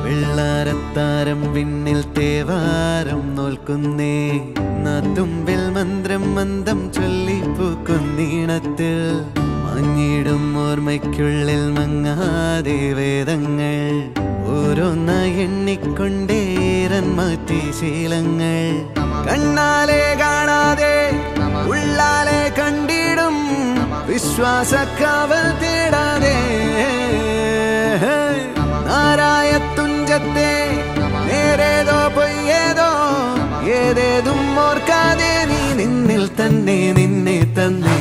വെള്ളാരത്താരം വിണ്ണിൽ തേവാരം നോൽക്കുന്നേ തുമ്പിൽ മന്ത്രം മന്ദം ചൊല്ലിപ്പൂക്കുന്നീണത്തിൽ മഞ്ഞിടും ഓർമ്മയ്ക്കുള്ളിൽ മങ്ങാതെ വേദങ്ങൾ ഓരോന്നായി എണ്ണിക്കൊണ്ടേരൻ മാറ്റി ശീലങ്ങൾ കണ്ണാലെ കാണാതെ ഉള്ളാലെ കണ്ടിടും വിശ്വാസക്കാവൽ തേടാതെ നാരായ തുഞ്ചത്തെ നേരേതോ പൊയ്യേതോ ഏതേതും ഓർക്കാതെ നീ നിന്നിൽ തന്നെ നിന്നെ തന്നെ